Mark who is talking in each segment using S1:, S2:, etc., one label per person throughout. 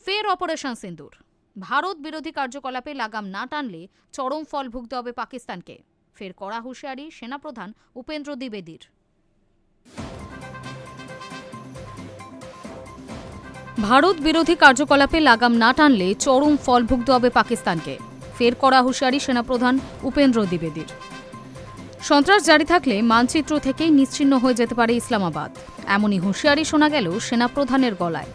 S1: ফের অপারেশন সিন্দুর। ভারত বিরোধী কার্যকলাপে লাগাম না টানলে চরম ফল ভুগতে হবে পাকিস্তানকে। ফের কড়া হুঁশিয়ারি সেনাপ্রধান উপেন্দ্র দ্বিবেদীর। ভারত বিরোধী কার্যকলাপে লাগাম না টানলে চরম ফল ভুগতে হবে পাকিস্তানকে। ফের কড়া হুঁশিয়ারি সেনাপ্রধান উপেন্দ্র দ্বিবেদীর। সন্ত্রাস জারি থাকলে মানচিত্র থেকেই নিশ্চিহ্ন হয়ে যেতে পারে ইসলামাবাদ, এমনই হুঁশিয়ারি শোনা গেল সেনাপ্রধানের গলায়।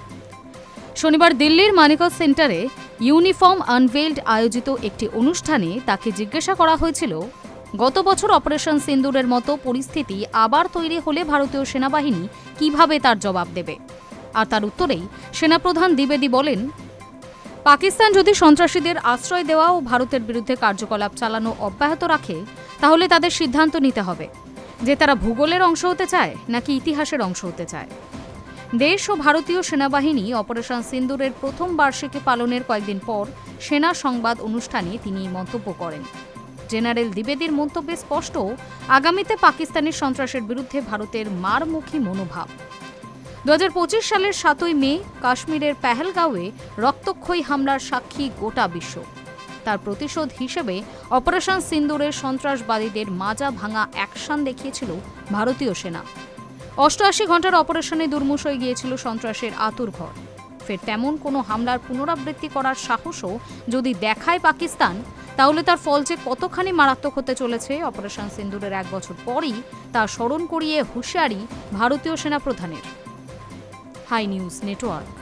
S1: শনিবার দিল্লির মানিকজ সেন্টারে ইউনিফর্ম আনভেইলড আয়োজিত একটি অনুষ্ঠানে তাকে জিজ্ঞাসা করা হয়েছিল, গত বছর অপারেশন সিন্দুরের মতো পরিস্থিতি আবার তৈরি হলে ভারতীয় সেনাবাহিনী কিভাবে তার জবাব দেবে। আর তার উত্তরেই সেনাপ্রধান দ্বিবেদী বলেন, পাকিস্তান যদি সন্ত্রাসীদের আশ্রয় দেওয়া ও ভারতের বিরুদ্ধে কার্যকলাপ চালানো অব্যাহত রাখে, তাহলে তাদের সিদ্ধান্ত নিতে হবে যে তারা ভূগোলের অংশ হতে চায় নাকি ইতিহাসের অংশ হতে চায়। দেশ ও ভারতীয় সেনাবাহিনী অপারেশন সিন্দুরের প্রথম বার্ষিকী পালনের কয়েকদিন পর সেনা সংবাদ অনুষ্ঠানে তিনি মন্তব্য করেন। জেনারেল দ্বিবেদীর মন্তব্যে স্পষ্ট, আগামীতে পাকিস্তানের সন্ত্রাসের বিরুদ্ধে ভারতের মারমুখী মনোভাব। 2025 সালের 7 মে কাশ্মীরের পেহেলগাঁওয়ে রক্তক্ষয়ী হামলার সাক্ষী গোটা বিশ্ব। তার প্রতিশোধ হিসেবে অপারেশন সিন্দুরের সন্ত্রাসবাদীদের মাজা ভাঙা অ্যাকশন দেখিয়েছিল ভারতীয় সেনা। 88 ঘন্টার অপারেশনে দুর্মুষ হয়ে গিয়েছিল সন্ত্রাসের আতুরঘর। ফের তেমন কোনো হামলার পুনরাবৃত্তি করার সাহসও যদি দেখায় পাকিস্তান, তাহলে তার ফল যে কতখানি মারাত্মক হতে চলেছে অপারেশন সিন্দুরের 1 বছর পরই তা স্মরণ করিয়ে হুঁশিয়ারি ভারতীয় সেনাপ্রধানের। High news network.